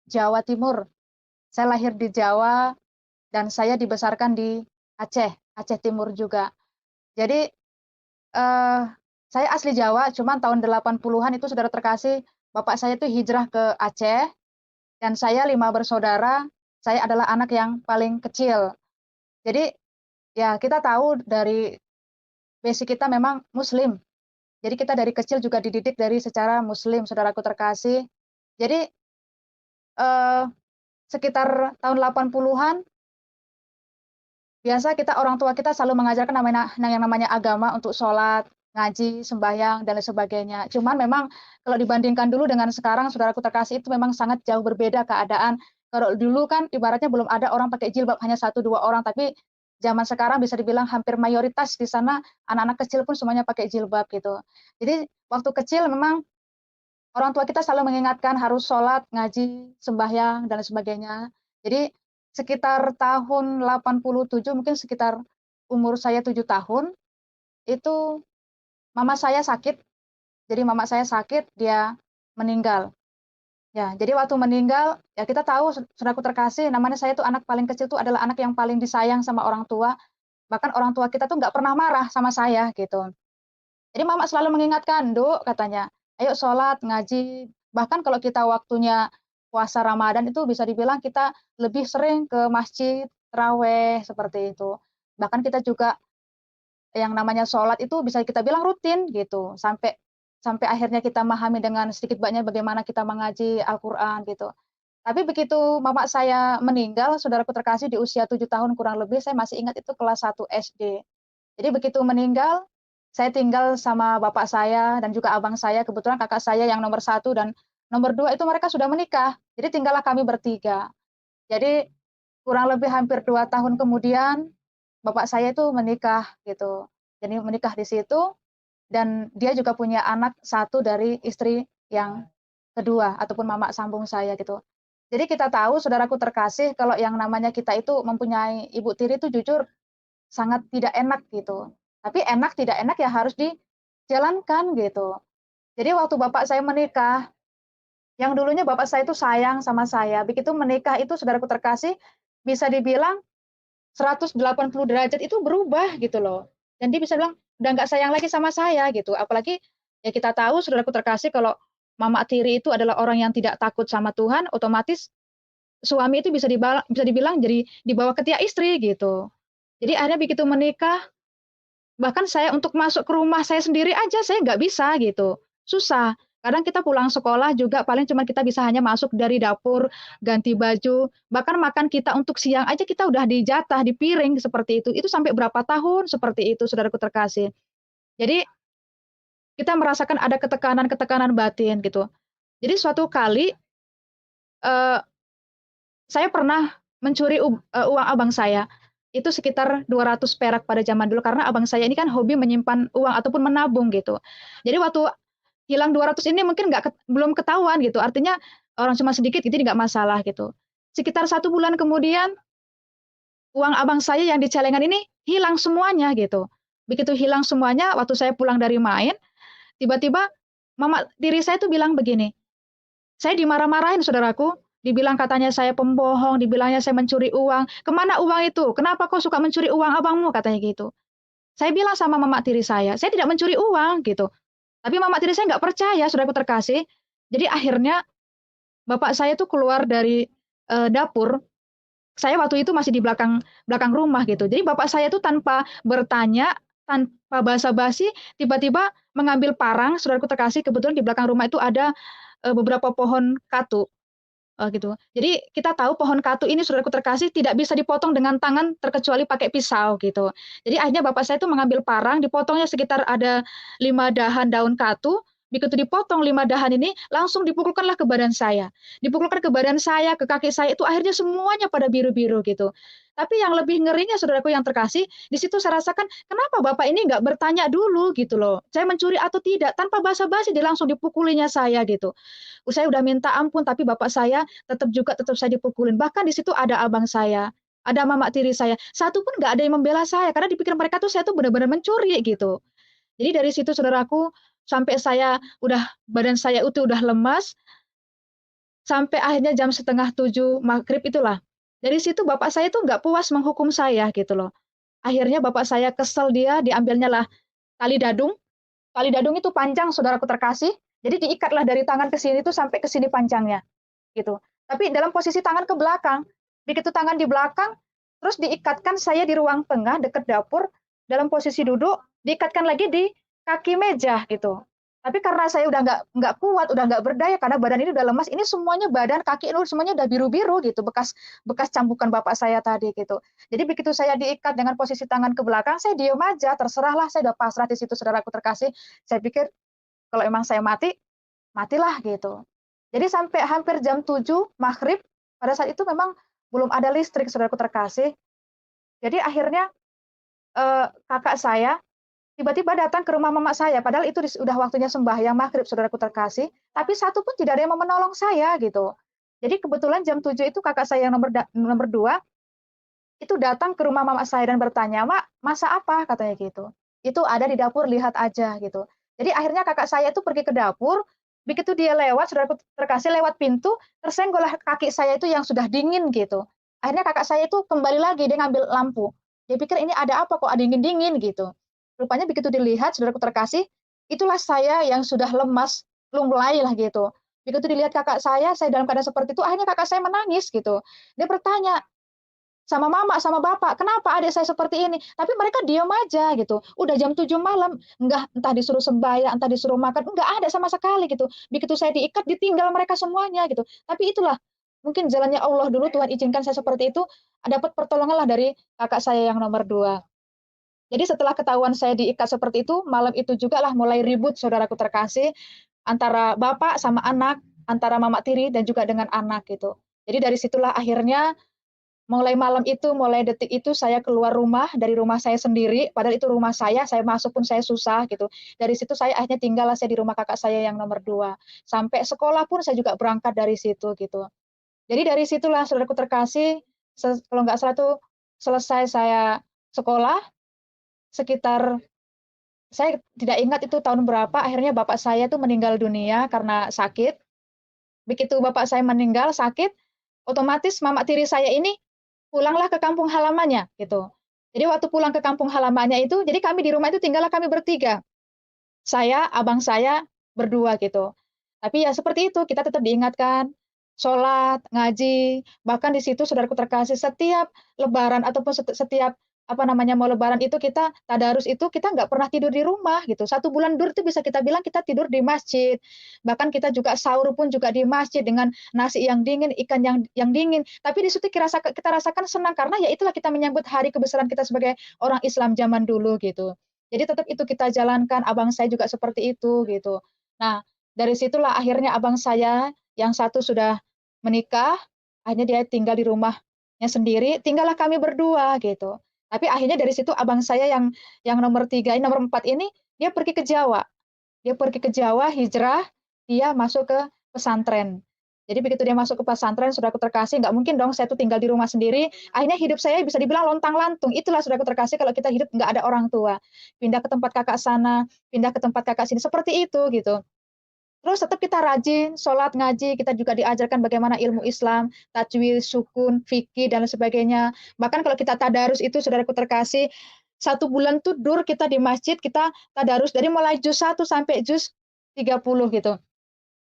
Jawa Timur. Saya lahir di Jawa dan saya dibesarkan di Aceh, Aceh Timur juga. Jadi, saya asli Jawa, cuman tahun 80-an itu saudara terkasih, bapak saya itu hijrah ke Aceh dan saya 5 bersaudara, saya adalah anak yang paling kecil. Jadi, ya kita tahu dari basic kita memang muslim. Jadi kita dari kecil juga dididik dari secara muslim, saudaraku terkasih. Jadi, eee, sekitar tahun 80-an, biasa kita orang tua kita selalu mengajarkan yang namanya agama untuk sholat, ngaji, sembahyang, dan lain sebagainya. Cuman memang kalau dibandingkan dulu dengan sekarang, saudaraku terkasih, itu memang sangat jauh berbeda keadaan. Kalau dulu kan ibaratnya belum ada orang pakai jilbab, hanya satu 2 orang, tapi zaman sekarang bisa dibilang hampir mayoritas di sana anak-anak kecil pun semuanya pakai jilbab gitu. Jadi waktu kecil memang orang tua kita selalu mengingatkan harus sholat, ngaji, sembahyang, dan lain sebagainya. Jadi sekitar tahun 87 mungkin sekitar umur saya 7 tahun, itu mama saya sakit. Jadi mama saya sakit, dia meninggal. Ya, jadi waktu meninggal, ya kita tahu saudaraku terkasih, namanya saya tuh anak paling kecil tuh adalah anak yang paling disayang sama orang tua, bahkan orang tua kita tuh nggak pernah marah sama saya gitu. Jadi mama selalu mengingatkan, "Nduk," katanya, "ayo sholat, ngaji." Bahkan kalau kita waktunya puasa Ramadan itu bisa dibilang kita lebih sering ke masjid, tarawih, seperti itu. Bahkan kita juga yang namanya sholat itu bisa kita bilang rutin gitu, sampai sampai akhirnya kita memahami dengan sedikit banyaknya bagaimana kita mengaji Al-Qur'an gitu. Tapi begitu mama saya meninggal, saudaraku terkasih di usia 7 tahun kurang lebih, saya masih ingat itu kelas 1 SD. Jadi begitu meninggal, saya tinggal sama bapak saya dan juga abang saya, kebetulan kakak saya yang nomor 1 dan nomor 2 itu mereka sudah menikah, jadi tinggallah kami bertiga. Jadi kurang lebih hampir 2 tahun kemudian, bapak saya itu menikah gitu. Jadi menikah di situ dan dia juga punya anak 1 dari istri yang kedua ataupun mama sambung saya gitu. Jadi kita tahu saudaraku terkasih kalau yang namanya kita itu mempunyai ibu tiri itu jujur sangat tidak enak gitu. Tapi enak tidak enak ya harus dijalankan gitu. Jadi waktu bapak saya menikah, yang dulunya bapak saya itu sayang sama saya, begitu menikah itu saudaraku terkasih, bisa dibilang 180 derajat itu berubah gitu loh. Dan dia bisa bilang, udah nggak sayang lagi sama saya gitu. Apalagi ya kita tahu saudaraku terkasih kalau mama tiri itu adalah orang yang tidak takut sama Tuhan, otomatis suami itu bisa dibilang jadi dibawa ketiak istri gitu. Jadi akhirnya begitu menikah, bahkan saya untuk masuk ke rumah saya sendiri aja saya nggak bisa gitu, susah. Kadang kita pulang sekolah juga paling cuma kita bisa hanya masuk dari dapur, ganti baju, bahkan makan kita untuk siang aja kita udah dijatah di piring seperti itu sampai berapa tahun seperti itu saudaraku terkasih. Jadi kita merasakan ada ketekanan-ketekanan batin gitu. Jadi suatu kali, eee, saya pernah mencuri uang abang saya, itu sekitar 200 perak pada zaman dulu karena abang saya ini kan hobi menyimpan uang ataupun menabung gitu. Jadi waktu hilang 200 ini mungkin belum ketahuan gitu, artinya orang cuma sedikit gitu nggak masalah gitu. Sekitar 1 bulan kemudian, uang abang saya yang di celengan ini hilang semuanya gitu. Begitu hilang semuanya waktu saya pulang dari main, tiba-tiba mama tiri saya tuh bilang begini, saya dimarah-marahin saudaraku, dibilang katanya saya pembohong, dibilangnya saya mencuri uang, "Kemana uang itu? Kenapa kau suka mencuri uang abangmu?" Katanya gitu. Saya bilang sama mama tiri saya tidak mencuri uang gitu. Tapi mama tiri saya nggak percaya, saudaraku terkasih. Jadi akhirnya bapak saya tuh keluar dari, dapur, saya waktu itu masih di belakang belakang rumah gitu. Jadi bapak saya tuh tanpa bertanya, tanpa basa-basi, tiba-tiba mengambil parang, saudaraku terkasih, kebetulan di belakang rumah itu ada, beberapa pohon katu. Gitu. Jadi kita tahu pohon katu ini saudaraku terkasih tidak bisa dipotong dengan tangan terkecuali pakai pisau gitu. Jadi akhirnya bapak saya itu mengambil parang, dipotongnya sekitar ada 5 dahan daun katu, begitu dipotong 5 dahan ini langsung dipukulkanlah ke badan saya. Dipukulkan ke badan saya, ke kaki saya, itu akhirnya semuanya pada biru-biru gitu. Tapi yang lebih ngerinya saudaraku yang terkasih, di situ saya rasakan, kenapa bapak ini nggak bertanya dulu gitu loh, saya mencuri atau tidak, tanpa basa-basi dia langsung dipukulinya saya gitu. Saya udah minta ampun tapi bapak saya tetap saya dipukulin. Bahkan di situ ada abang saya, ada mama tiri saya, satu pun nggak ada yang membela saya karena dipikir mereka tuh saya tuh benar-benar mencuri gitu. Jadi dari situ saudaraku, sampai saya badan saya itu udah lemas, sampai akhirnya jam setengah 7 maghrib itulah. Dari situ bapak saya tuh nggak puas menghukum saya gitu loh. Akhirnya bapak saya kesel dia, diambilnya lah tali dadung. Tali dadung itu panjang, saudaraku terkasih. Jadi diikatlah dari tangan ke sini tuh sampai ke sini panjangnya gitu. Tapi dalam posisi tangan ke belakang. Begitu tangan di belakang, terus diikatkan saya di ruang tengah dekat dapur dalam posisi duduk, diikatkan lagi di kaki meja gitu. Tapi karena saya udah nggak kuat, udah nggak berdaya karena badan ini udah lemas, ini semuanya badan, kaki ini semuanya udah biru-biru gitu, bekas bekas cambukan bapak saya tadi gitu. Jadi begitu saya diikat dengan posisi tangan ke belakang, saya diem aja, terserahlah, saya udah pasrah di situ, saudaraku terkasih. Saya pikir kalau emang saya mati, matilah gitu. Jadi sampai hampir jam 7 maghrib, pada saat itu memang belum ada listrik, saudaraku terkasih. Jadi akhirnya kakak saya tiba-tiba datang ke rumah mama saya, padahal itu udah waktunya sembahyang maghrib, saudaraku terkasih, tapi satu pun tidak ada yang mau menolong saya gitu. Jadi kebetulan jam 7 itu kakak saya yang nomor 2 itu datang ke rumah mama saya dan bertanya, "Mak, masak apa?" katanya gitu. "Itu ada di dapur, lihat aja," gitu. Jadi akhirnya kakak saya itu pergi ke dapur, begitu dia lewat, saudaraku terkasih, lewat pintu, tersenggollah kaki saya itu yang sudah dingin gitu. Akhirnya kakak saya itu kembali lagi, dia ngambil lampu. Dia pikir, "Ini ada apa kok dingin-dingin?" gitu. Rupanya begitu dilihat, saudaraku terkasih, itulah saya yang sudah lemas, lunglai lah gitu. Begitu dilihat kakak saya dalam keadaan seperti itu, akhirnya kakak saya menangis gitu. Dia bertanya, sama mama, sama bapak, "Kenapa adik saya seperti ini?" Tapi mereka diam aja gitu. Udah jam 7 malam, enggak entah disuruh sembahyang, entah disuruh makan, enggak ada sama sekali gitu. Begitu saya diikat, ditinggal mereka semuanya gitu. Tapi itulah, mungkin jalannya Allah dulu Tuhan izinkan saya seperti itu, dapat pertolongan lah dari kakak saya yang nomor 2. Jadi setelah ketahuan saya diikat seperti itu, malam itu jugalah mulai ribut saudaraku terkasih, antara bapak sama anak, antara mama tiri dan juga dengan anak gitu. Jadi dari situlah akhirnya mulai malam itu, mulai detik itu saya keluar rumah, dari rumah saya sendiri, padahal itu rumah saya masuk pun saya susah gitu. Dari situ saya akhirnya tinggallah saya di rumah kakak saya yang nomor 2. Sampai sekolah pun saya juga berangkat dari situ gitu. Jadi dari situlah saudaraku terkasih, kalau nggak salah tuh selesai saya sekolah, sekitar saya tidak ingat itu tahun berapa, akhirnya bapak saya tuh meninggal dunia karena sakit. Begitu bapak saya meninggal sakit, otomatis mama tiri saya ini pulanglah ke kampung halamannya, gitu. Jadi waktu pulang ke kampung halamannya itu, jadi kami di rumah itu tinggallah kami bertiga. Saya, abang saya, berdua gitu. Tapi ya seperti itu, kita tetap diingatkan, sholat, ngaji, bahkan di situ saudaraku terkasih, setiap lebaran ataupun setiap, apa namanya, mau lebaran itu kita tadarus itu kita nggak pernah tidur di rumah gitu. 1 bulan dur itu bisa kita bilang kita tidur di masjid. Bahkan kita juga sahur pun juga di masjid dengan nasi yang dingin, ikan yang dingin. Tapi di situ kita rasakan senang karena ya itulah kita menyambut hari kebesaran kita sebagai orang Islam zaman dulu gitu. Jadi tetap itu kita jalankan, abang saya juga seperti itu, gitu. Nah, dari situlah akhirnya abang saya yang satu sudah menikah, akhirnya dia tinggal di rumahnya sendiri, tinggallah kami berdua, gitu. Tapi akhirnya dari situ abang saya yang nomor 3 ini, nomor 4 ini, dia pergi ke Jawa. Dia pergi ke Jawa, hijrah, dia masuk ke pesantren. Jadi begitu dia masuk ke pesantren, saudaraku terkasih, nggak mungkin dong saya tuh tinggal di rumah sendiri, akhirnya hidup saya bisa dibilang lontang-lantung. Itulah saudaraku terkasih kalau kita hidup nggak ada orang tua. Pindah ke tempat kakak sana, pindah ke tempat kakak sini, seperti itu gitu. Terus tetap kita rajin, sholat, ngaji, kita juga diajarkan bagaimana ilmu Islam, tajwid, sukun, fikih, dan lain sebagainya. Bahkan kalau kita tadarus itu, saudaraku terkasih, 1 bulan tuh kita di masjid, kita tadarus dari mulai juz 1 sampai juz 30 gitu.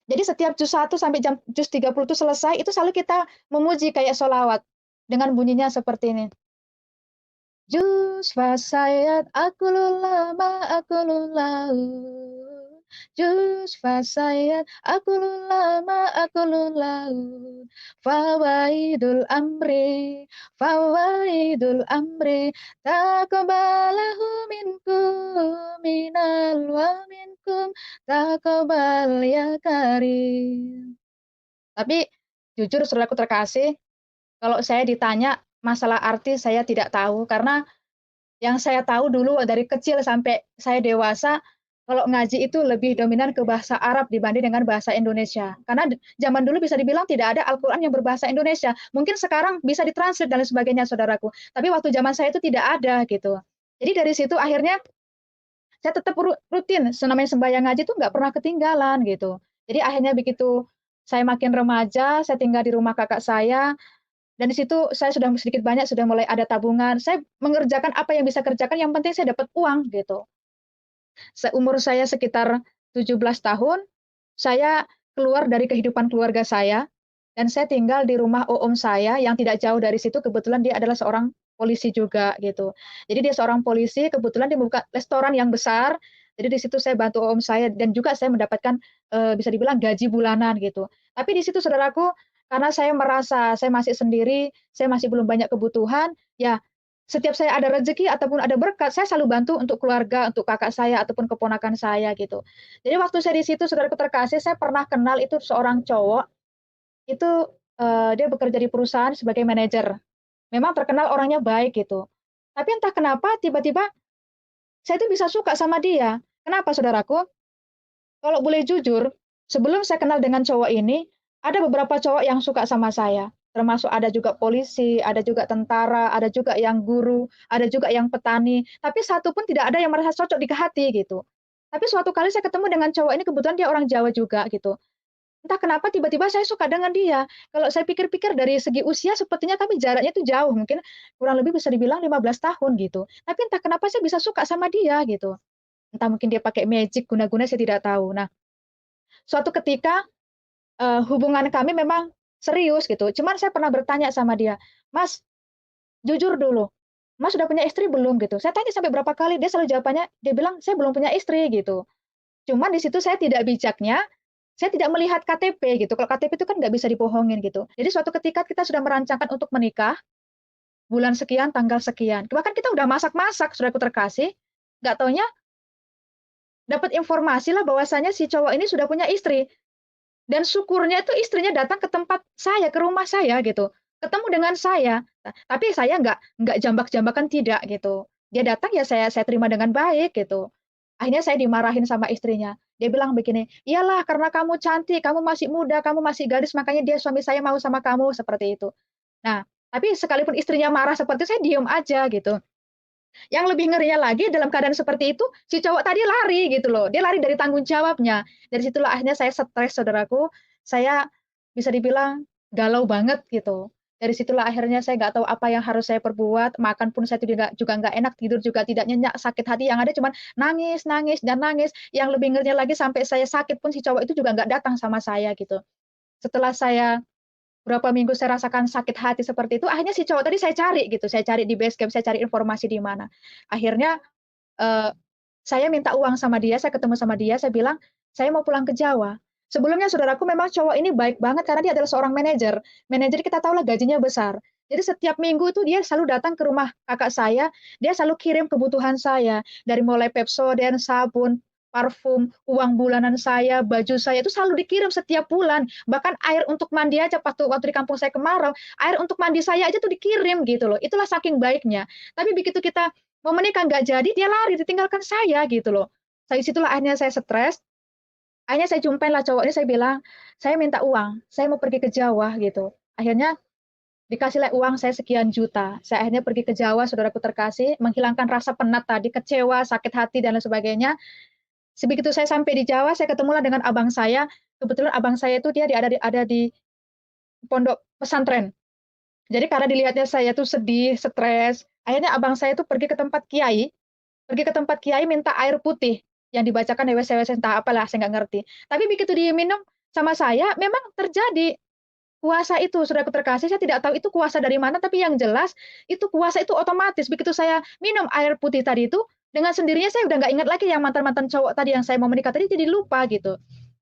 Jadi setiap juz 1 sampai juz 30 itu selesai, itu selalu kita memuji kayak sholawat. Dengan bunyinya seperti ini. Juz fasayat aku lulama aku lulau. Juz fasayat aku lulama aku lulau. Fawaidul amri taqabbalahu minkum minal wa minkum taqabbal ya karim. Tapi jujur saudaraku terkasih, kalau saya ditanya masalah arti saya tidak tahu, karena yang saya tahu dulu dari kecil sampai saya dewasa, kalau ngaji itu lebih dominan ke bahasa Arab dibanding dengan bahasa Indonesia. Karena zaman dulu bisa dibilang tidak ada Al-Quran yang berbahasa Indonesia. Mungkin sekarang bisa ditranslate dan lain sebagainya, saudaraku. Tapi waktu zaman saya itu tidak ada gitu. Jadi dari situ akhirnya saya tetap rutin, namanya sembahyang ngaji itu nggak pernah ketinggalan gitu. Jadi akhirnya begitu saya makin remaja, saya tinggal di rumah kakak saya, dan di situ saya sudah sedikit banyak sudah mulai ada tabungan. Saya mengerjakan apa yang bisa kerjakan, yang penting saya dapat uang gitu. Seumur saya sekitar 17 tahun, saya keluar dari kehidupan keluarga saya, dan saya tinggal di rumah om saya yang tidak jauh dari situ, kebetulan dia adalah seorang polisi juga gitu. Jadi dia seorang polisi, kebetulan dia membuka restoran yang besar, jadi di situ saya bantu om saya dan juga saya mendapatkan, bisa dibilang gaji bulanan gitu. Tapi di situ saudaraku, karena saya merasa saya masih sendiri, saya masih belum banyak kebutuhan, ya setiap saya ada rezeki ataupun ada berkat, saya selalu bantu untuk keluarga, untuk kakak saya ataupun keponakan saya gitu. Jadi waktu saya di situ saudaraku terkasih, saya pernah kenal itu seorang cowok, itu, dia bekerja di perusahaan sebagai manajer. Memang terkenal orangnya baik gitu. Tapi entah kenapa tiba-tiba saya itu bisa suka sama dia. Kenapa saudaraku? Kalau boleh jujur, sebelum saya kenal dengan cowok ini, ada beberapa cowok yang suka sama saya. Termasuk ada juga polisi, ada juga tentara, ada juga yang guru, ada juga yang petani. Tapi satu pun tidak ada yang merasa cocok di hati gitu. Tapi suatu kali saya ketemu dengan cowok ini, kebetulan dia orang Jawa juga gitu. Entah kenapa tiba-tiba saya suka dengan dia. Kalau saya pikir-pikir dari segi usia sepertinya kami jaraknya itu jauh, mungkin kurang lebih bisa dibilang 15 tahun gitu. Tapi entah kenapa saya bisa suka sama dia gitu. Entah mungkin dia pakai magic guna-guna saya tidak tahu. Nah, suatu ketika, hubungan kami memang serius gitu, cuman saya pernah bertanya sama dia, "Mas, jujur dulu, Mas sudah punya istri belum?" Gitu. Saya tanya sampai berapa kali, dia selalu jawabannya dia bilang, "Saya belum punya istri," gitu. Cuman di situ saya tidak bijaknya, saya tidak melihat KTP gitu, kalau KTP itu kan nggak bisa dibohongin gitu. Jadi suatu ketika kita sudah merancangkan untuk menikah, bulan sekian, tanggal sekian, bahkan kita udah masak-masak, saudaraku terkasih, nggak taunya dapat informasi lah bahwasanya si cowok ini sudah punya istri. Dan syukurnya itu istrinya datang ke tempat saya, ke rumah saya gitu, ketemu dengan saya. Tapi saya nggak jambak-jambakan tidak gitu. Dia datang ya saya terima dengan baik gitu. Akhirnya saya dimarahin sama istrinya. Dia bilang begini, "Iyalah karena kamu cantik, kamu masih muda, kamu masih gadis makanya dia suami saya mau sama kamu," seperti itu. Nah, tapi sekalipun istrinya marah seperti itu, saya diem aja gitu. Yang lebih ngerinya lagi dalam keadaan seperti itu, si cowok tadi lari gitu loh, dia lari dari tanggung jawabnya. Dari situlah akhirnya saya stres saudaraku, saya bisa dibilang galau banget gitu. Dari situlah akhirnya saya nggak tahu apa yang harus saya perbuat, makan pun saya juga nggak enak, tidur juga tidak nyenyak, sakit hati yang ada cuman nangis nangis dan nangis. Yang lebih ngerinya lagi sampai saya sakit pun si cowok itu juga nggak datang sama saya gitu. Setelah saya berapa minggu saya rasakan sakit hati seperti itu, akhirnya si cowok tadi saya cari gitu, saya cari di base camp, saya cari informasi di mana. Akhirnya, eee, saya minta uang sama dia, saya ketemu sama dia, saya bilang, "Saya mau pulang ke Jawa." Sebelumnya saudaraku memang cowok ini baik banget karena dia adalah seorang manajer. Manajer kita tahulah gajinya besar. Jadi setiap minggu itu dia selalu datang ke rumah kakak saya, dia selalu kirim kebutuhan saya, dari mulai Pepsodent, sabun, parfum, uang bulanan saya, baju saya, itu selalu dikirim setiap bulan. Bahkan air untuk mandi aja waktu waktu di kampung saya kemarau, air untuk mandi saya aja tuh dikirim gitu loh, itulah saking baiknya. Tapi begitu kita mau menikah nggak jadi, dia lari, ditinggalkan saya gitu loh. Dari situlah akhirnya saya stres, akhirnya saya jumpainlah cowok ini, saya bilang, "Saya minta uang, saya mau pergi ke Jawa," gitu. Akhirnya dikasihlah uang saya sekian juta. Saya akhirnya pergi ke Jawa, saudaraku terkasih, menghilangkan rasa penat tadi, kecewa, sakit hati, dan lain sebagainya. Sebegitu saya sampai di Jawa, saya ketemulah dengan abang saya, kebetulan abang saya itu dia ada di pondok pesantren. Jadi karena dilihatnya saya tuh sedih, stres, akhirnya abang saya tuh pergi ke tempat kiai minta air putih yang dibacakan di WC-WC entah apalah, saya nggak ngerti. Tapi begitu diminum sama saya, memang terjadi kuasa itu, saudaraku terkasih, saya tidak tahu itu kuasa dari mana, tapi yang jelas itu kuasa itu otomatis begitu saya minum air putih tadi itu, dengan sendirinya saya udah nggak ingat lagi yang mantan-mantan cowok tadi yang saya mau menikah tadi jadi lupa gitu.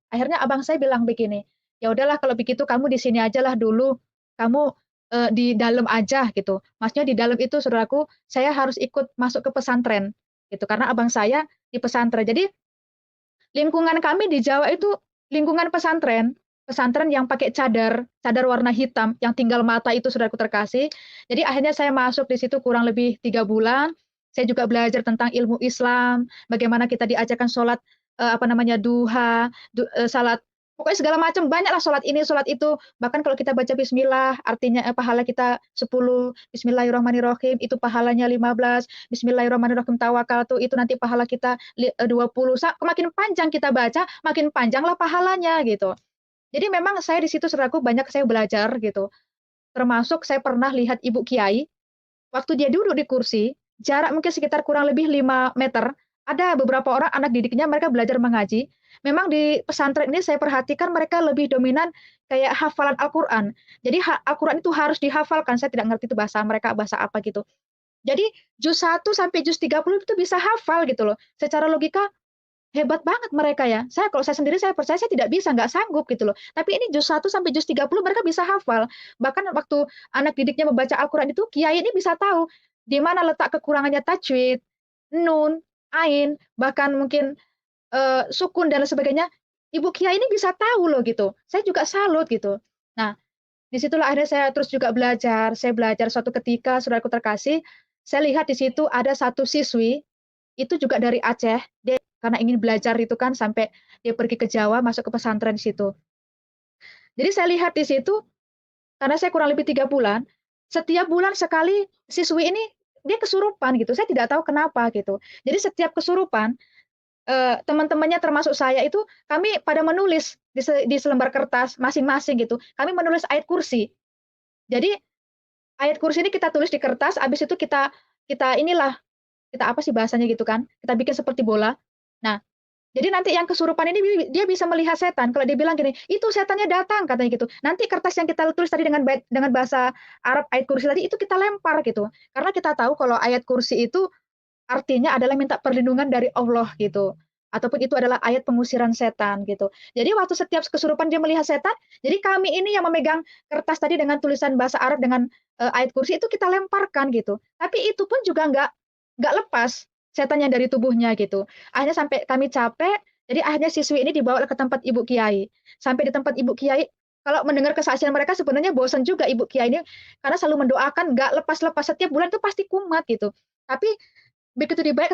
Akhirnya abang saya bilang begini, "Ya udahlah kalau begitu kamu di sini ajalah dulu, kamu, di dalam aja," gitu. Maksudnya di dalam itu saudaraku, saya harus ikut masuk ke pesantren, gitu. Karena abang saya di pesantren. Jadi lingkungan kami di Jawa itu lingkungan pesantren, pesantren yang pakai cadar, cadar warna hitam yang tinggal mata itu saudaraku terkasih. Jadi akhirnya saya masuk di situ kurang lebih 3 bulan, saya juga belajar tentang ilmu Islam, bagaimana kita diajarkan sholat, apa namanya, duha, salat pokoknya segala macam, banyaklah sholat ini, sholat itu. Bahkan kalau kita baca bismillah, artinya pahala kita 10, bismillahirrahmanirrahim, itu pahalanya 15, bismillahirrahmanirrahim tawakkaltu, itu nanti pahala kita 20, makin panjang kita baca, makin panjanglah pahalanya gitu. Jadi memang saya di situ saudaraku banyak saya belajar gitu. Termasuk saya pernah lihat ibu kiai, waktu dia duduk di kursi, jarak mungkin sekitar kurang lebih 5 meter, ada beberapa orang anak didiknya mereka belajar mengaji. Memang di pesantren ini saya perhatikan mereka lebih dominan kayak hafalan Al-Qur'an. Jadi Al-Qur'an itu harus dihafalkan, saya tidak ngerti itu bahasa mereka bahasa apa gitu. Jadi juz 1 sampai juz 30 itu bisa hafal gitu loh. Secara logika hebat banget mereka ya. Kalau saya sendiri saya percaya saya tidak bisa, nggak sanggup gitu loh. Tapi ini juz 1 sampai juz 30 mereka bisa hafal. Bahkan waktu anak didiknya membaca Al-Qur'an itu, kiai ini bisa tahu di mana letak kekurangannya tajwid, nun, ain, bahkan mungkin, sukun dan lain sebagainya. Ibu kiai ini bisa tahu loh gitu. Saya juga salut gitu. Nah, disitulah akhirnya saya terus juga belajar. Saya belajar suatu ketika, saudaraku terkasih, saya lihat di situ ada satu siswi, itu juga dari Aceh. Dia karena ingin belajar itu kan sampai dia pergi ke Jawa, masuk ke pesantren di situ. Jadi saya lihat di situ, karena saya kurang lebih 3 bulan, setiap bulan sekali siswi ini dia kesurupan gitu, saya tidak tahu kenapa gitu. Jadi setiap kesurupan, teman-temannya termasuk saya itu, kami pada menulis di selembar kertas masing-masing gitu, kami menulis ayat kursi. Jadi ayat kursi ini kita tulis di kertas, habis itu kita kita inilah, kita apa sih bahasanya gitu kan, kita bikin seperti bola. Nah, jadi nanti yang kesurupan ini dia bisa melihat setan, kalau dia bilang gini, "Itu setannya datang," katanya gitu. Nanti kertas yang kita tulis tadi dengan bahasa Arab ayat kursi tadi itu kita lempar gitu. Karena kita tahu kalau ayat kursi itu artinya adalah minta perlindungan dari Allah gitu, ataupun itu adalah ayat pengusiran setan gitu. Jadi waktu setiap kesurupan dia melihat setan, jadi kami ini yang memegang kertas tadi dengan tulisan bahasa Arab dengan, ayat kursi itu kita lemparkan gitu. Tapi itu pun juga nggak lepas setannya dari tubuhnya gitu. Akhirnya sampai kami capek, jadi akhirnya siswi ini dibawa ke tempat ibu kiai. Sampai di tempat ibu kiai, kalau mendengar kesaksian mereka sebenarnya bosan juga ibu kiai ini, karena selalu mendoakan nggak lepas-lepas, setiap bulan itu pasti kumat gitu. Tapi begitu dibawa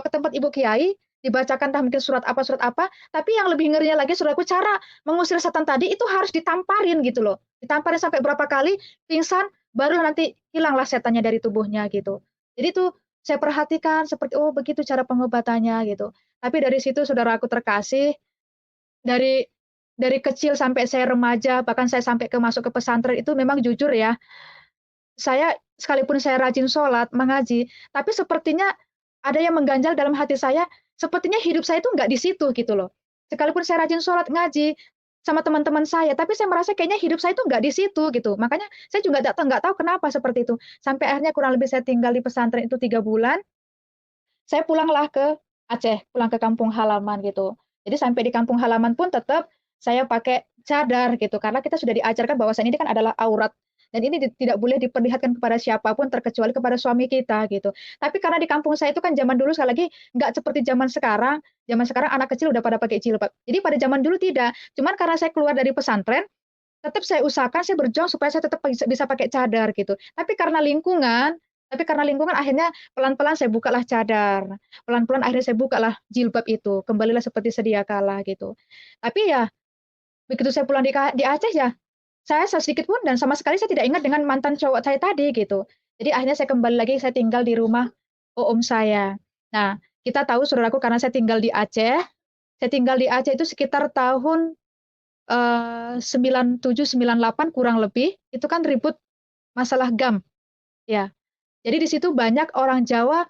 ke tempat ibu kiai, dibacakan entah mungkin surat apa, tapi yang lebih ngerinya lagi saudaraku, cara mengusir setan tadi itu harus ditamparin gitu loh. Ditamparin sampai berapa kali, pingsan, baru nanti hilanglah setannya dari tubuhnya gitu. Jadi itu saya perhatikan seperti, oh begitu cara pengobatannya gitu. Tapi dari situ saudaraku terkasih, dari kecil sampai saya remaja, bahkan saya sampai masuk ke pesantren itu memang jujur ya, saya sekalipun saya rajin sholat, mengaji, tapi sepertinya ada yang mengganjal dalam hati saya, sepertinya hidup saya itu nggak di situ gitu loh. Sekalipun saya rajin sholat, ngaji, sama teman-teman saya, tapi saya merasa kayaknya hidup saya itu nggak di situ gitu. Makanya saya juga nggak tahu kenapa seperti itu. Sampai akhirnya kurang lebih saya tinggal di pesantren itu 3 bulan, saya pulanglah ke Aceh, pulang ke kampung halaman gitu. Jadi sampai di kampung halaman pun tetap saya pakai cadar gitu, karena kita sudah diajarkan bahwasannya ini kan adalah aurat dan ini tidak boleh diperlihatkan kepada siapapun terkecuali kepada suami kita gitu. Tapi karena di kampung saya itu kan zaman dulu sekali lagi nggak seperti zaman sekarang anak kecil udah pada pakai jilbab. Jadi pada zaman dulu tidak, cuman karena saya keluar dari pesantren, tetap saya usahakan, saya berjuang supaya saya tetap bisa pakai cadar gitu. Tapi karena lingkungan akhirnya pelan-pelan saya bukalah cadar, pelan-pelan akhirnya saya bukalah jilbab itu, kembalilah seperti sedia kala gitu. Tapi ya begitu saya pulang di Aceh ya, saya sedikit pun dan sama sekali saya tidak ingat dengan mantan cowok saya tadi gitu. Jadi akhirnya saya kembali lagi, saya tinggal di rumah om saya. Nah, kita tahu saudaraku karena saya tinggal di Aceh itu sekitar tahun 97, 98 kurang lebih, itu kan ribut masalah GAM, ya. Jadi di situ banyak orang Jawa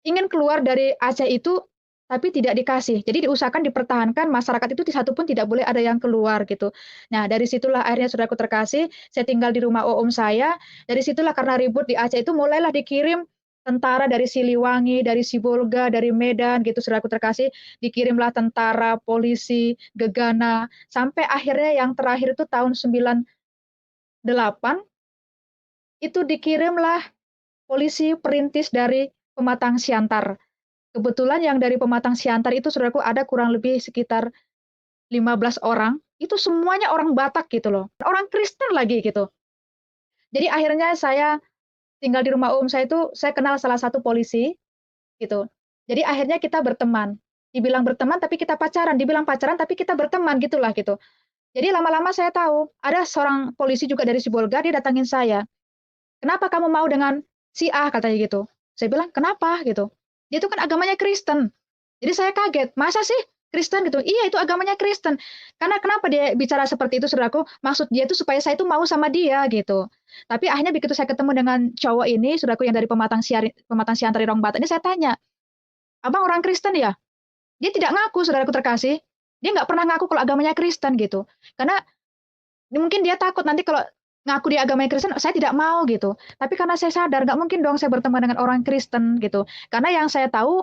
ingin keluar dari Aceh itu, tapi tidak dikasih. Jadi diusahakan dipertahankan, masyarakat itu di satu pun tidak boleh ada yang keluar gitu. Nah, dari situlah akhirnya saudaraku terkasih, saya tinggal di rumah om saya, dari situlah karena ribut di Aceh itu mulailah dikirim tentara dari Siliwangi, dari Sibolga, dari Medan gitu saudaraku terkasih, dikirimlah tentara, polisi, gegana, sampai akhirnya yang terakhir itu tahun 98 itu dikirimlah polisi perintis dari Pematang Siantar. Kebetulan yang dari Pematang Siantar itu saudaraku ada kurang lebih sekitar 15 orang, itu semuanya orang Batak gitu loh, orang Kristen lagi gitu. Jadi akhirnya saya tinggal di rumah om saya itu, saya kenal salah satu polisi gitu. Jadi akhirnya kita berteman. Dibilang berteman tapi kita pacaran, dibilang pacaran tapi kita berteman gitulah gitu. Jadi lama-lama saya tahu, ada seorang polisi juga dari Sibolga, dia datangin saya. "Kenapa kamu mau dengan si A?" katanya gitu. Saya bilang, "Kenapa?" gitu. Dia itu kan agamanya Kristen. Jadi saya kaget, "Masa sih?" Kristen gitu. Iya, itu agamanya Kristen. Karena kenapa dia bicara seperti itu, saudaraku? Maksud dia itu supaya saya itu mau sama dia gitu. Tapi akhirnya begitu saya ketemu dengan cowok ini, saudaraku yang dari Pematang Siantar di Rong Bata ini, saya tanya, abang orang Kristen ya? Dia tidak ngaku, saudaraku terkasih. Dia nggak pernah ngaku kalau agamanya Kristen gitu. Karena mungkin dia takut nanti kalau ngaku di agama Kristen, saya tidak mau gitu. Tapi karena saya sadar, nggak mungkin dong saya berteman dengan orang Kristen gitu. Karena yang saya tahu,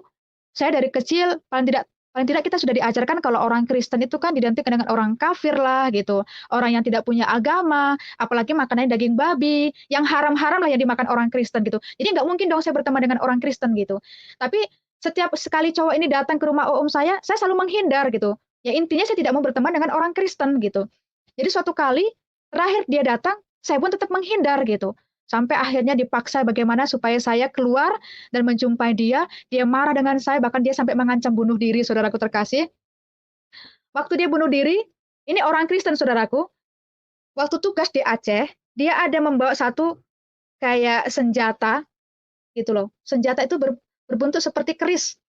saya dari kecil paling tidak kita sudah diajarkan kalau orang Kristen itu kan identik dengan orang kafir lah gitu. Orang yang tidak punya agama, apalagi makanannya daging babi, yang haram-haram lah yang dimakan orang Kristen gitu. Jadi nggak mungkin dong saya berteman dengan orang Kristen gitu. Tapi setiap sekali cowok ini datang ke rumah om saya selalu menghindar gitu. Ya intinya saya tidak mau berteman dengan orang Kristen gitu. Jadi suatu kali terakhir dia datang, saya pun tetap menghindar gitu. Sampai akhirnya dipaksa bagaimana supaya saya keluar dan menjumpai dia. Dia marah dengan saya, bahkan dia sampai mengancam bunuh diri, saudaraku terkasih. Waktu dia bunuh diri, ini orang Kristen, saudaraku. Waktu tugas di Aceh, dia ada membawa satu kayak senjata, gitu loh. Senjata itu berbentuk seperti keris.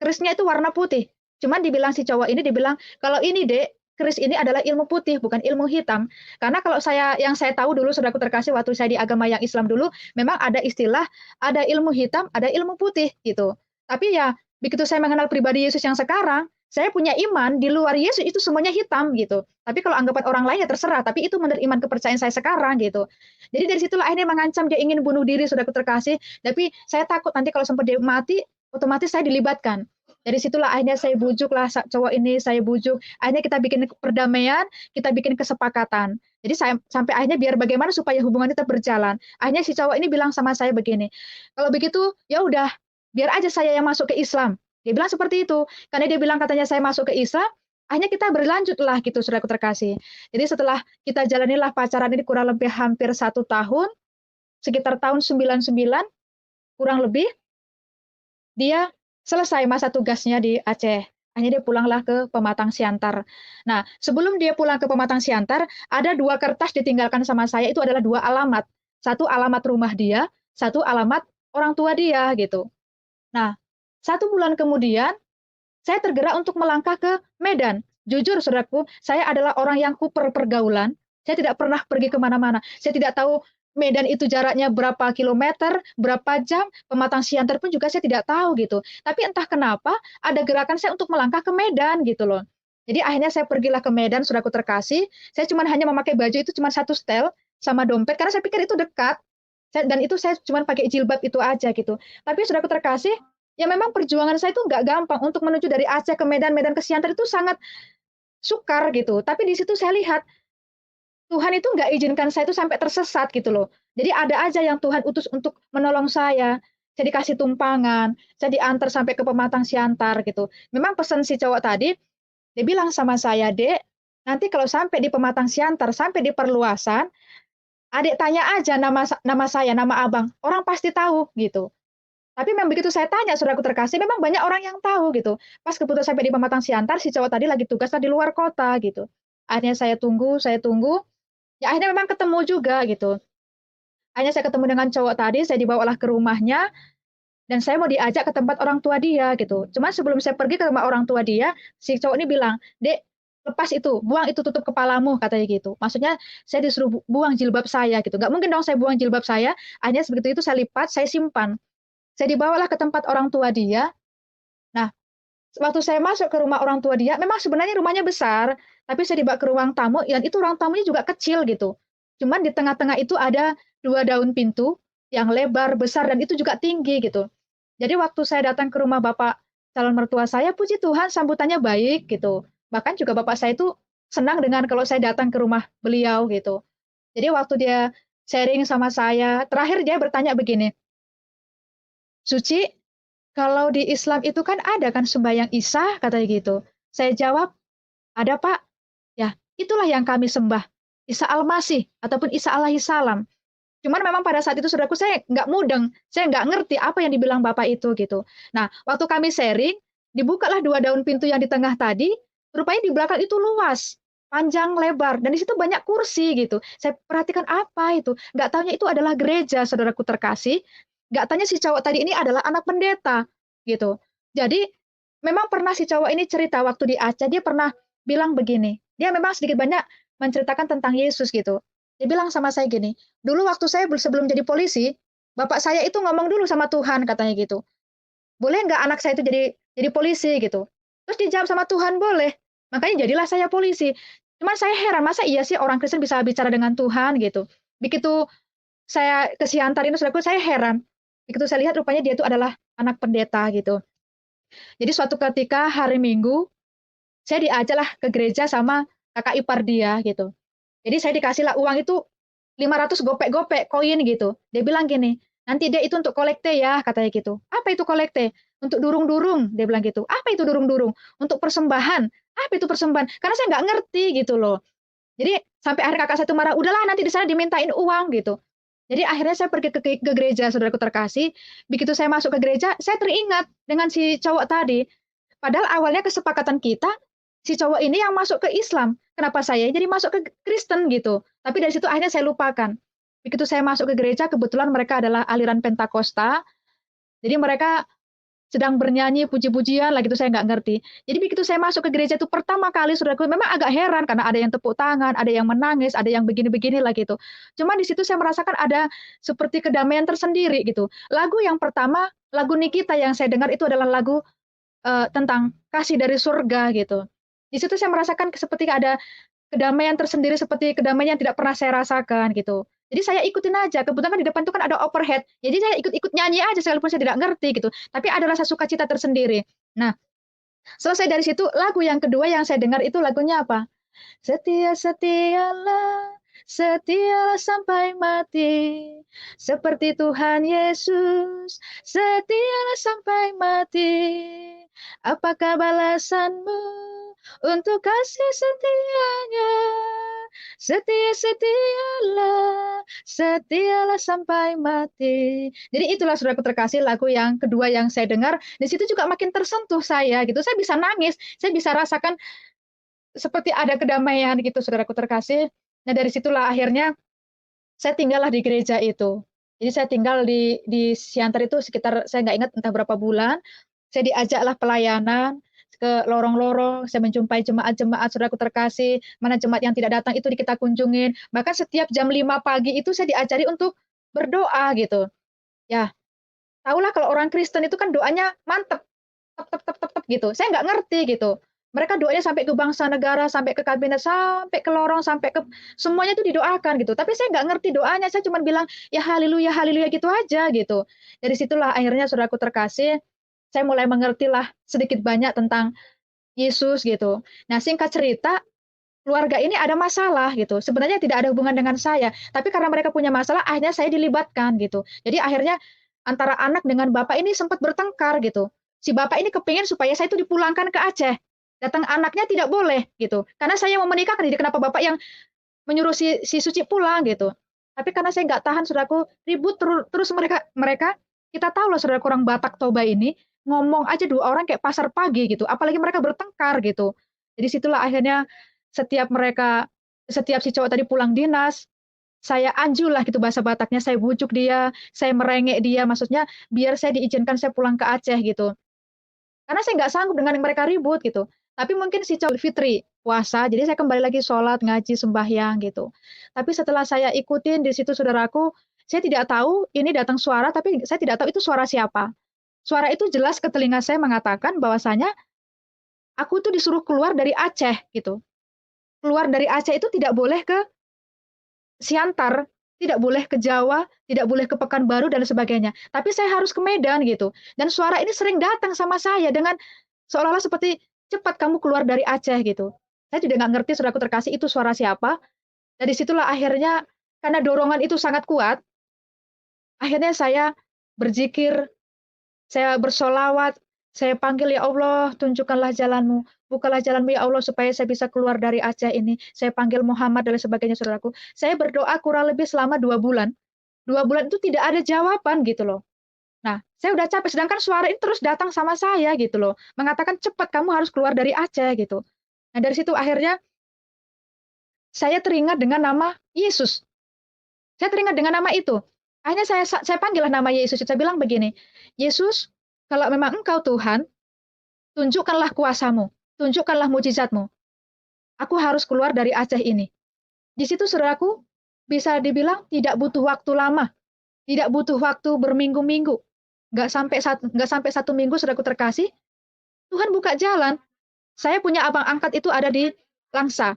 Kerisnya itu warna putih. Cuman dibilang si cowok ini, dibilang, kalau ini dek, keris ini adalah ilmu putih, bukan ilmu hitam. Karena kalau yang saya tahu dulu, saudaraku terkasih, waktu saya di agama yang Islam dulu, memang ada istilah, ada ilmu hitam, ada ilmu putih, gitu. Tapi ya, begitu saya mengenal pribadi Yesus yang sekarang, saya punya iman, di luar Yesus itu semuanya hitam, gitu. Tapi kalau anggapan orang lain ya terserah, tapi itu menurut iman kepercayaan saya sekarang, gitu. Jadi dari situlah akhirnya mengancam dia ingin bunuh diri, saudaraku terkasih, tapi saya takut nanti kalau sempat dia mati, otomatis saya dilibatkan. Dari situlah akhirnya saya bujuklah cowok ini, saya bujuk. Akhirnya kita bikin perdamaian, kita bikin kesepakatan. Jadi sampai akhirnya biar bagaimana supaya hubungan tetap berjalan. Akhirnya si cowok ini bilang sama saya begini, kalau begitu ya udah, biar aja saya yang masuk ke Islam. Dia bilang seperti itu. Karena dia bilang katanya saya masuk ke Islam, akhirnya kita berlanjutlah gitu, saudaraku terkasih. Jadi setelah kita jalanilah pacaran ini kurang lebih hampir 1 tahun, sekitar tahun 99, kurang lebih, dia selesai masa tugasnya di Aceh. Akhirnya dia pulanglah ke Pematang Siantar. Nah, sebelum dia pulang ke Pematang Siantar, ada 2 kertas ditinggalkan sama saya, itu adalah 2 alamat. Satu alamat rumah dia, satu alamat orang tua dia, gitu. Nah, 1 bulan kemudian, saya tergerak untuk melangkah ke Medan. Jujur, saudaraku, saya adalah orang yang kuper pergaulan. Saya tidak pernah pergi kemana-mana. Saya tidak tahu Medan itu jaraknya berapa kilometer, berapa jam, Pematang Siantar pun juga saya tidak tahu gitu. Tapi entah kenapa ada gerakan saya untuk melangkah ke Medan gitu loh. Jadi akhirnya saya pergilah ke Medan, saudaraku terkasih. Saya cuma hanya memakai baju itu cuma satu setel sama dompet karena saya pikir itu dekat. Dan itu saya cuma pakai jilbab itu aja gitu. Tapi saudaraku terkasih, ya memang perjuangan saya itu nggak gampang untuk menuju dari Aceh ke Medan, Medan ke Siantar itu sangat sukar gitu. Tapi di situ saya lihat Tuhan itu nggak izinkan saya itu sampai tersesat gitu loh. Jadi ada aja yang Tuhan utus untuk menolong saya. Saya dikasih tumpangan, saya diantar sampai ke Pematang Siantar gitu. Memang pesan si cowok tadi, dia bilang sama saya, Dek, nanti kalau sampai di Pematang Siantar, sampai di perluasan, adik tanya aja nama saya, nama abang. Orang pasti tahu gitu. Tapi memang begitu saya tanya, saudaraku terkasih, memang banyak orang yang tahu gitu. Pas kebetulan sampai di Pematang Siantar, si cowok tadi lagi tugasnya di luar kota gitu. Akhirnya saya tunggu, ya akhirnya memang ketemu juga gitu. Akhirnya saya ketemu dengan cowok tadi, saya dibawalah ke rumahnya, dan saya mau diajak ke tempat orang tua dia gitu. Cuma sebelum saya pergi ke rumah orang tua dia, si cowok ini bilang, Dek, lepas itu, buang itu tutup kepalamu, katanya gitu. Maksudnya saya disuruh buang jilbab saya gitu. Nggak mungkin dong saya buang jilbab saya, akhirnya sebegitu itu saya lipat, saya simpan. Saya dibawalah ke tempat orang tua dia. Nah, waktu saya masuk ke rumah orang tua dia, memang sebenarnya rumahnya besar, tapi saya dibawa ke ruang tamu, dan itu ruang tamunya juga kecil gitu. Cuman di tengah-tengah itu ada 2 daun pintu yang lebar, besar, dan itu juga tinggi gitu. Jadi waktu saya datang ke rumah bapak calon mertua saya, puji Tuhan sambutannya baik gitu. Bahkan juga bapak saya itu senang dengan kalau saya datang ke rumah beliau gitu. Jadi waktu dia sharing sama saya, terakhir dia bertanya begini, Suci, kalau di Islam itu kan ada kan sembahyang Isya, katanya gitu. Saya jawab, ada Pak. Ya, itulah yang kami sembah. Isa Al-Masih ataupun Isa alaihi salam. Cuman memang pada saat itu saudaraku saya nggak mudeng, saya nggak ngerti apa yang dibilang Bapak itu gitu. Nah, waktu kami sharing, dibukalah 2 daun pintu yang di tengah tadi, rupanya di belakang itu luas, panjang lebar, dan di situ banyak kursi gitu. Saya perhatikan apa itu, nggak taunya itu adalah gereja, saudaraku terkasih. Nggak tanya si cowok tadi ini adalah anak pendeta gitu. Jadi memang pernah si cowok ini cerita waktu di Aceh, dia pernah bilang begini, dia memang sedikit banyak menceritakan tentang Yesus gitu. Dia bilang sama saya gini, dulu waktu saya sebelum jadi polisi, bapak saya itu ngomong dulu sama Tuhan katanya gitu. Boleh nggak anak saya itu jadi polisi gitu. Terus dijawab sama Tuhan boleh. Makanya jadilah saya polisi. Cuman saya heran, masa iya sih orang Kristen bisa bicara dengan Tuhan gitu. Begitu saya ke Siantar ini saudaraku, saya heran. Begitu saya lihat rupanya dia itu adalah anak pendeta gitu. Jadi suatu ketika hari Minggu, saya diajaklah ke gereja sama kakak ipar dia gitu. Jadi saya dikasihlah uang itu 500 gopek-gopek koin gitu. Dia bilang gini, nanti dia itu untuk kolekte ya, katanya gitu. Apa itu kolekte? Untuk durung-durung, dia bilang gitu. Apa itu durung-durung? Untuk persembahan. Apa itu persembahan? Karena saya nggak ngerti gitu loh. Jadi sampai akhir kakak saya itu marah, udahlah nanti di sana dimintain uang gitu. Jadi akhirnya saya pergi ke gereja, saudaraku terkasih. Begitu saya masuk ke gereja, saya teringat dengan si cowok tadi. Padahal awalnya kesepakatan kita, si cowok ini yang masuk ke Islam. Kenapa saya jadi masuk ke Kristen gitu. Tapi dari situ akhirnya saya lupakan. Begitu saya masuk ke gereja, kebetulan mereka adalah aliran Pentakosta. Jadi mereka sedang bernyanyi puji-pujian lah gitu, saya nggak ngerti. Jadi begitu saya masuk ke gereja itu pertama kali, saudaraku, memang agak heran karena ada yang tepuk tangan, ada yang menangis, ada yang begini-begini lah gitu. Cuma di situ saya merasakan ada seperti kedamaian tersendiri gitu. Lagu yang pertama, lagu Nikita yang saya dengar itu adalah lagu tentang kasih dari surga gitu. Di situ saya merasakan seperti ada kedamaian tersendiri, seperti kedamaian yang tidak pernah saya rasakan gitu. Jadi saya ikutin aja, kebetulan kan di depan itu kan ada overhead, jadi saya ikut-ikut nyanyi aja sekalipun saya tidak ngerti gitu, tapi ada rasa sukacita tersendiri. Nah, selesai dari situ, lagu yang kedua yang saya dengar itu lagunya apa? Setia-setialah, setialah sampai mati, seperti Tuhan Yesus, setialah sampai mati. Apakah balasanmu untuk kasih setianya? Setia-setialah, setialah sampai mati. Jadi itulah saudaraku terkasih lagu yang kedua yang saya dengar. Di situ juga makin tersentuh saya gitu. Saya bisa nangis, saya bisa rasakan seperti ada kedamaian gitu saudaraku terkasih. Nah dari situlah akhirnya saya tinggallah di gereja itu. Jadi saya tinggal di Siantar itu sekitar saya nggak ingat entah berapa bulan. Saya diajaklah pelayanan ke lorong-lorong, saya menjumpai jemaat-jemaat saudaraku terkasih, mana jemaat yang tidak datang itu kita kunjungin. Bahkan setiap jam 5 pagi itu saya diajari untuk berdoa gitu. Ya, tahulah kalau orang Kristen itu kan doanya mantep, tep tep tep tep tep gitu. Saya nggak ngerti gitu. Mereka doanya sampai ke bangsa negara, sampai ke kabinet, sampai ke lorong, sampai ke semuanya itu didoakan gitu. Tapi saya nggak ngerti doanya, saya cuma bilang ya haleluya, haleluya gitu aja gitu. Dari situlah akhirnya saudaraku terkasih, saya mulai mengertilah sedikit banyak tentang Yesus gitu. Nah, singkat cerita, keluarga ini ada masalah gitu. Sebenarnya tidak ada hubungan dengan saya, tapi karena mereka punya masalah, akhirnya saya dilibatkan gitu. Jadi akhirnya antara anak dengan bapak ini sempat bertengkar gitu. Si bapak ini kepingin supaya saya itu dipulangkan ke Aceh. Datang anaknya tidak boleh gitu. Karena saya mau menikahkan, jadi kenapa bapak yang menyuruh si Suci pulang gitu. Tapi karena saya nggak tahan, saudaraku, ribut terus mereka mereka kita tahu loh saudara orang Batak Toba ini ngomong aja dua orang kayak pasar pagi gitu, apalagi mereka bertengkar gitu. Jadi situlah akhirnya setiap si cowok tadi pulang dinas, saya anjul lah gitu bahasa Bataknya, saya bujuk dia, saya merengek dia, maksudnya biar saya diizinkan saya pulang ke Aceh gitu. Karena saya nggak sanggup dengan mereka ribut gitu. Tapi mungkin si cowok Fitri puasa, jadi saya kembali lagi sholat, ngaji, sembahyang gitu. Tapi setelah saya ikutin di situ saudaraku, saya tidak tahu ini datang suara, tapi saya tidak tahu itu suara siapa. Suara itu jelas ke telinga saya mengatakan bahwasanya aku tuh disuruh keluar dari Aceh gitu. Keluar dari Aceh itu tidak boleh ke Siantar, tidak boleh ke Jawa, tidak boleh ke Pekanbaru dan sebagainya. Tapi saya harus ke Medan gitu. Dan suara ini sering datang sama saya dengan seolah-olah seperti cepat kamu keluar dari Aceh gitu. Saya juga nggak ngerti saudaraku terkasih itu suara siapa. Dari situlah akhirnya karena dorongan itu sangat kuat, akhirnya saya berzikir, saya bersolawat, saya panggil, "Ya Allah, tunjukkanlah jalanmu, bukalah jalanmu ya Allah supaya saya bisa keluar dari Aceh ini." Saya panggil Muhammad dan lain sebagainya, saudaraku. Saya berdoa kurang lebih selama 2 bulan. 2 bulan itu tidak ada jawaban gitu loh. Nah, saya udah capek, sedangkan suara ini terus datang sama saya gitu loh, mengatakan, "Cepat kamu harus keluar dari Aceh," gitu. Nah, dari situ akhirnya saya teringat dengan nama Yesus. Saya teringat dengan nama itu. Akhirnya saya panggillah nama Yesus, saya bilang begini, "Yesus, kalau memang Engkau Tuhan, tunjukkanlah kuasamu, tunjukkanlah mujizatmu. Aku harus keluar dari Aceh ini. Di situ saudaraku bisa dibilang tidak butuh waktu lama, tidak butuh waktu berminggu-minggu, nggak sampai 1 minggu saudaraku terkasih, Tuhan buka jalan. Saya punya abang angkat itu ada di Langsa.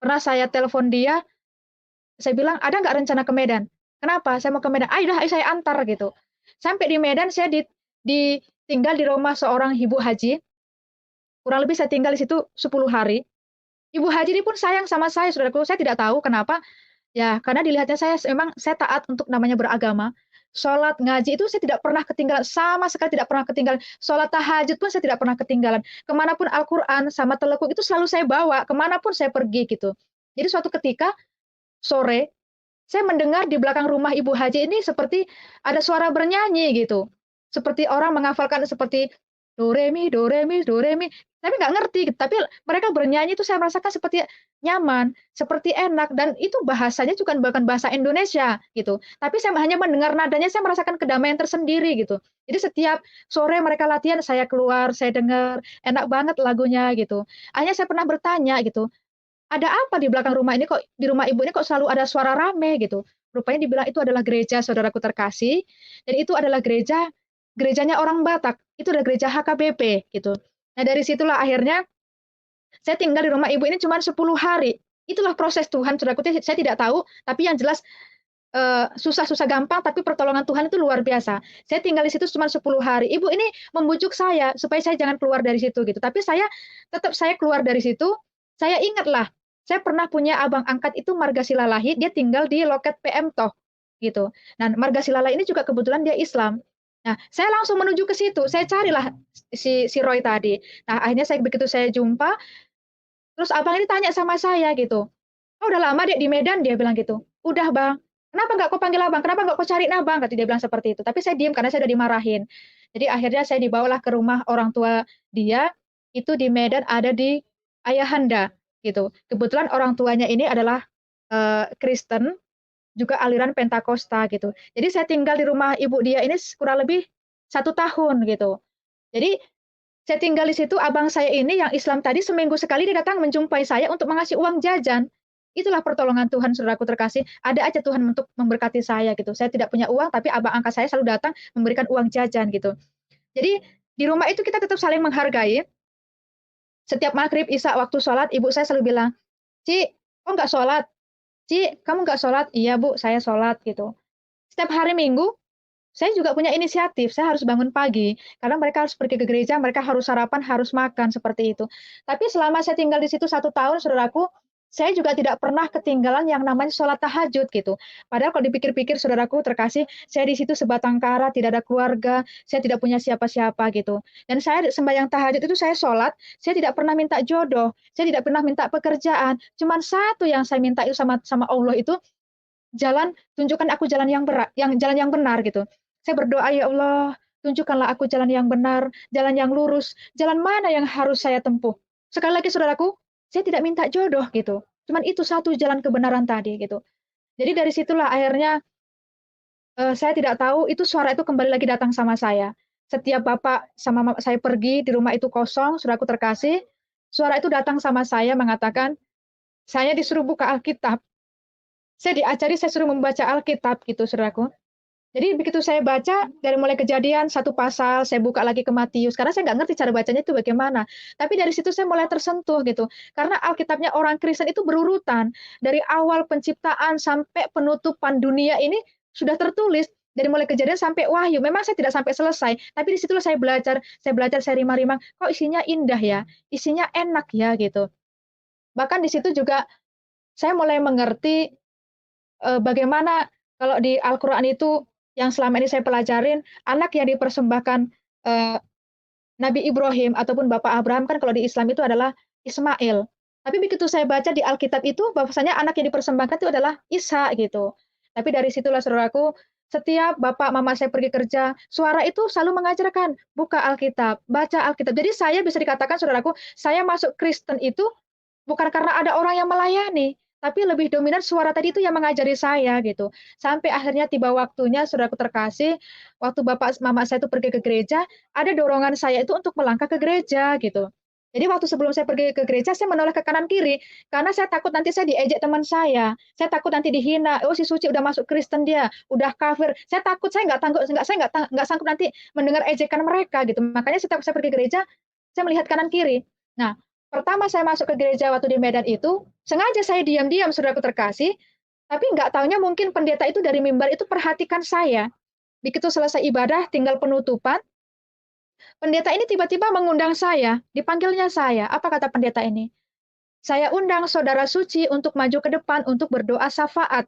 Pernah saya telepon dia, saya bilang, "Ada nggak rencana ke Medan?" "Kenapa?" "Saya mau ke Medan." "Ayo dah, ayo saya antar," gitu. Sampai di Medan saya tinggal di rumah seorang ibu haji, kurang lebih saya tinggal di situ 10 hari. Ibu haji ini pun sayang sama saya, saudaraku. Saya tidak tahu kenapa, ya karena dilihatnya memang saya taat untuk namanya beragama. Sholat, ngaji itu saya tidak pernah ketinggalan, sama sekali tidak pernah ketinggalan. Sholat tahajud pun saya tidak pernah ketinggalan. Kemanapun Al-Quran sama telekuk itu selalu saya bawa, kemanapun saya pergi gitu. Jadi suatu ketika, sore, saya mendengar di belakang rumah Ibu Haji ini seperti ada suara bernyanyi gitu. Seperti orang menghafalkan seperti do re mi do re mi do re mi. Tapi nggak ngerti, tapi mereka bernyanyi itu saya merasakan seperti nyaman, seperti enak dan itu bahasanya juga bukan bahasa Indonesia gitu. Tapi saya hanya mendengar nadanya saya merasakan kedamaian tersendiri gitu. Jadi setiap sore mereka latihan saya keluar, saya dengar, enak banget lagunya gitu. Akhirnya saya pernah bertanya gitu, ada apa di belakang rumah ini kok di rumah ibu ini kok selalu ada suara rame gitu. Rupanya dibilang itu adalah gereja saudaraku terkasih, dan itu adalah gerejanya orang Batak, itu adalah gereja HKBP gitu. Nah dari situlah akhirnya saya tinggal di rumah ibu ini cuma 10 hari. Itulah proses Tuhan saudaraku, saya tidak tahu, tapi yang jelas susah-susah gampang, tapi pertolongan Tuhan itu luar biasa. Saya tinggal di situ cuma 10 hari. Ibu ini membujuk saya supaya saya jangan keluar dari situ gitu. Tapi saya keluar dari situ, saya ingatlah, saya pernah punya abang angkat itu Marga Silalahi, dia tinggal di loket PM Toh gitu. Nah, Marga Silalahi ini juga kebetulan dia Islam. Nah, saya langsung menuju ke situ. Saya carilah si Roy tadi. Nah, akhirnya begitu saya jumpa, terus abang ini tanya sama saya gitu, "Oh, udah lama Dek di Medan?" Dia bilang gitu. "Udah Bang." "Kenapa nggak kau panggil abang? Kenapa nggak kau cariin abang?" Kata dia bilang seperti itu. Tapi saya diam karena saya udah dimarahin. Jadi akhirnya saya dibawalah ke rumah orang tua dia, itu di Medan ada di Ayahanda gitu. Kebetulan orang tuanya ini adalah Kristen, juga aliran Pentakosta gitu. Jadi saya tinggal di rumah ibu dia ini kurang lebih 1 tahun gitu. Jadi saya tinggal di situ, abang saya ini yang Islam tadi seminggu sekali dia datang menjumpai saya untuk mengasih uang jajan. Itulah pertolongan Tuhan saudaraku terkasih, ada aja Tuhan untuk memberkati saya gitu. Saya tidak punya uang, tapi abang angkat saya selalu datang memberikan uang jajan gitu. Jadi di rumah itu kita tetap saling menghargai. Setiap maghrib, isya, waktu sholat, ibu saya selalu bilang, "Ci, kok nggak sholat? Ci, kamu nggak sholat?" "Iya Bu, saya sholat," gitu. Setiap hari Minggu, saya juga punya inisiatif, saya harus bangun pagi, karena mereka harus pergi ke gereja, mereka harus sarapan, harus makan, seperti itu. Tapi selama saya tinggal di situ 1 tahun, saudaraku, saya juga tidak pernah ketinggalan yang namanya sholat tahajud gitu. Padahal kalau dipikir-pikir saudaraku terkasih, saya di situ sebatang kara, tidak ada keluarga, saya tidak punya siapa-siapa gitu. Dan saya sembahyang tahajud itu saya sholat, saya tidak pernah minta jodoh, saya tidak pernah minta pekerjaan. Cuman satu yang saya minta itu sama Allah itu, tunjukkan aku jalan yang benar gitu. Saya berdoa, "Ya Allah, tunjukkanlah aku jalan yang benar, jalan yang lurus, jalan mana yang harus saya tempuh." Sekali lagi saudaraku, saya tidak minta jodoh gitu. Cuman itu satu jalan kebenaran tadi gitu. Jadi dari situlah akhirnya saya tidak tahu itu suara itu kembali lagi datang sama saya. Setiap bapak sama mama saya pergi, di rumah itu kosong, saudaraku terkasih, suara itu datang sama saya mengatakan, saya disuruh buka Alkitab. Saya diajari, saya suruh membaca Alkitab gitu, saudaraku. Jadi begitu saya baca, dari mulai Kejadian 1 pasal, saya buka lagi ke Matius, karena saya nggak ngerti cara bacanya itu bagaimana. Tapi dari situ saya mulai tersentuh gitu, karena Alkitabnya orang Kristen itu berurutan, dari awal penciptaan sampai penutupan dunia ini sudah tertulis, dari mulai Kejadian sampai Wahyu. Memang saya tidak sampai selesai, tapi di situlah saya belajar, saya rimang-rimang, kok isinya indah ya, isinya enak ya gitu. Bahkan di situ juga saya mulai mengerti bagaimana kalau di Al-Quran itu yang selama ini saya pelajarin, anak yang dipersembahkan eee, Nabi Ibrahim ataupun Bapak Abraham kan kalau di Islam itu adalah Ismail. Tapi begitu saya baca di Alkitab itu bahwasanya anak yang dipersembahkan itu adalah Isa gitu. Tapi dari situlah saudaraku, setiap bapak mama saya pergi kerja, suara itu selalu mengajarkan, buka Alkitab, baca Alkitab. Jadi saya bisa dikatakan saudaraku, saya masuk Kristen itu bukan karena ada orang yang melayani, tapi lebih dominan suara tadi itu yang mengajari saya gitu. Sampai akhirnya tiba waktunya, saudaraku terkasih, waktu bapak mama saya itu pergi ke gereja, ada dorongan saya itu untuk melangkah ke gereja gitu. Jadi waktu sebelum saya pergi ke gereja, saya menoleh ke kanan kiri, karena saya takut nanti saya diejek teman saya takut nanti dihina, "Oh si Suci udah masuk Kristen dia, udah kafir." Saya takut, saya nggak tangguh nggak saya nggak sanggup nanti mendengar ejekan mereka gitu. Makanya setiap saya pergi gereja, saya melihat kanan kiri. Nah, pertama saya masuk ke gereja waktu di Medan itu, sengaja saya diam-diam saudaraku terkasih, tapi nggak taunya mungkin pendeta itu dari mimbar itu perhatikan saya. Begitu selesai ibadah, tinggal penutupan, pendeta ini tiba-tiba mengundang saya, dipanggilnya saya. Apa kata pendeta ini? Saya undang saudara Suci untuk maju ke depan untuk berdoa syafaat.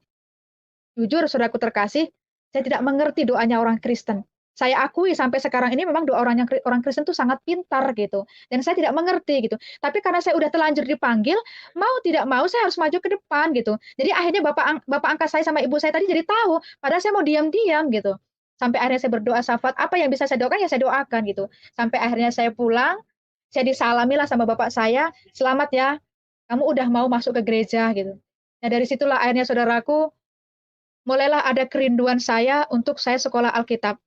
Jujur saudaraku terkasih, saya tidak mengerti doanya orang Kristen. Saya akui sampai sekarang ini memang doa orang Kristen itu sangat pintar gitu, dan saya tidak mengerti gitu. Tapi karena saya udah terlanjur dipanggil, mau tidak mau saya harus maju ke depan gitu. Jadi akhirnya bapak angkat saya sama ibu saya tadi jadi tahu, padahal saya mau diam-diam gitu. Sampai akhirnya saya berdoa syafaat, apa yang bisa saya doakan ya saya doakan gitu. Sampai akhirnya saya pulang, saya disalamilah sama bapak saya, "Selamat ya, kamu udah mau masuk ke gereja," gitu. Nah dari situlah akhirnya saudaraku, mulailah ada kerinduan saya untuk saya sekolah Alkitab.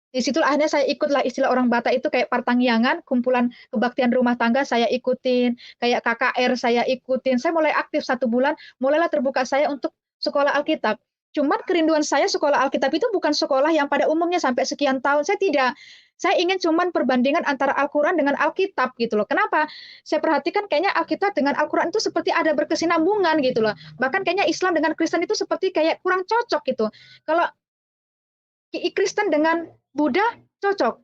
Di situ akhirnya saya ikutlah istilah orang Batak itu kayak partangyangan, kumpulan kebaktian rumah tangga saya ikutin, kayak KKR saya ikutin. Saya mulai aktif 1 bulan, mulailah terbuka saya untuk sekolah Alkitab. Cuman kerinduan saya sekolah Alkitab itu bukan sekolah yang pada umumnya sampai sekian tahun, saya tidak. Saya ingin cuman perbandingan antara Al-Quran dengan Alkitab gitu loh. Kenapa? Saya perhatikan kayaknya Alkitab dengan Al-Quran itu seperti ada berkesinambungan gitu loh. Bahkan kayaknya Islam dengan Kristen itu seperti kayak kurang cocok gitu. Kalau Kristen dengan Buddha cocok,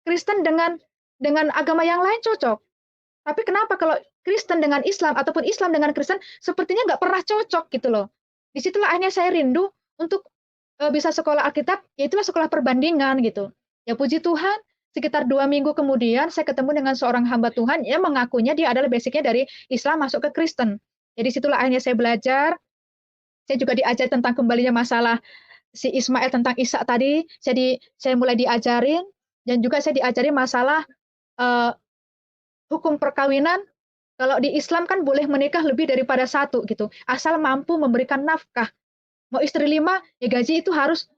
Kristen dengan agama yang lain cocok. Tapi kenapa kalau Kristen dengan Islam ataupun Islam dengan Kristen sepertinya nggak pernah cocok gitu loh. Disitulah akhirnya saya rindu untuk bisa sekolah Alkitab, ya itulah sekolah perbandingan gitu. Ya puji Tuhan, sekitar 2 minggu kemudian saya ketemu dengan seorang hamba Tuhan yang mengakunya dia adalah basicnya dari Islam masuk ke Kristen. Jadi situlah akhirnya saya belajar, saya juga diajar tentang kembalinya masalah si Ismail tentang Ishak tadi, saya mulai diajarin dan juga saya diajari masalah, eee, hukum perkawinan. Kalau di Islam kan boleh menikah lebih daripada satu gitu, asal mampu memberikan nafkah. Mau istri 5, ya gaji itu harus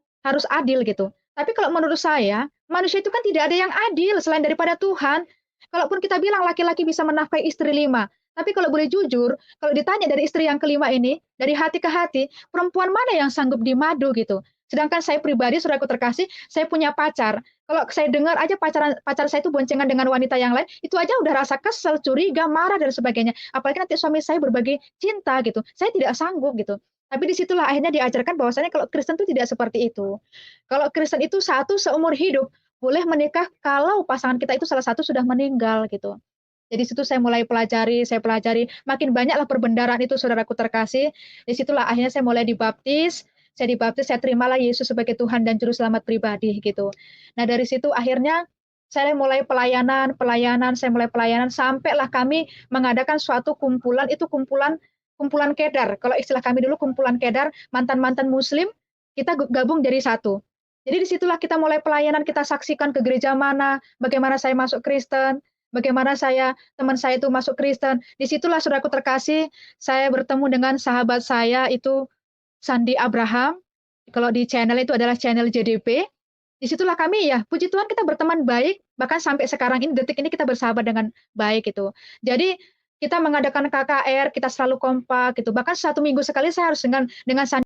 adil gitu. Tapi kalau menurut saya, manusia itu kan tidak ada yang adil selain daripada Tuhan. Kalaupun kita bilang laki-laki bisa menafkahi istri 5, tapi kalau boleh jujur, kalau ditanya dari istri yang kelima ini, dari hati ke hati, perempuan mana yang sanggup dimadu gitu. Sedangkan saya pribadi, saudaraku terkasih, saya punya pacar. Kalau saya dengar aja pacar saya itu boncengan dengan wanita yang lain, itu aja udah rasa kesel, curiga, marah dan sebagainya. Apalagi nanti suami saya berbagi cinta gitu. Saya tidak sanggup gitu. Tapi disitulah akhirnya diajarkan bahwasanya kalau Kristen itu tidak seperti itu. Kalau Kristen itu satu seumur hidup, boleh menikah kalau pasangan kita itu salah satu sudah meninggal gitu. Jadi situ saya pelajari, makin banyaklah perbendaharaan itu saudaraku terkasih. Di situlah akhirnya saya dibaptis, saya terimalah Yesus sebagai Tuhan dan juru selamat pribadi gitu. Nah dari situ akhirnya saya mulai pelayanan, saya mulai pelayanan sampailah kami mengadakan suatu kumpulan, itu kumpulan kumpulan kedar. Kalau istilah kami dulu kumpulan kedar, mantan-mantan muslim, kita gabung jadi satu. Jadi disitulah kita mulai pelayanan, kita saksikan ke gereja mana, bagaimana saya masuk Kristen, bagaimana teman saya itu masuk Kristen. Disitulah saudaraku terkasih, saya bertemu dengan sahabat saya itu Sandi Abraham. Kalau di channel itu adalah channel JDP. Disitulah kami ya, puji Tuhan kita berteman baik, bahkan sampai sekarang ini, detik ini kita bersahabat dengan baik itu. Jadi kita mengadakan KKR, kita selalu kompak gitu. Bahkan 1 minggu sekali saya harus dengan Sandi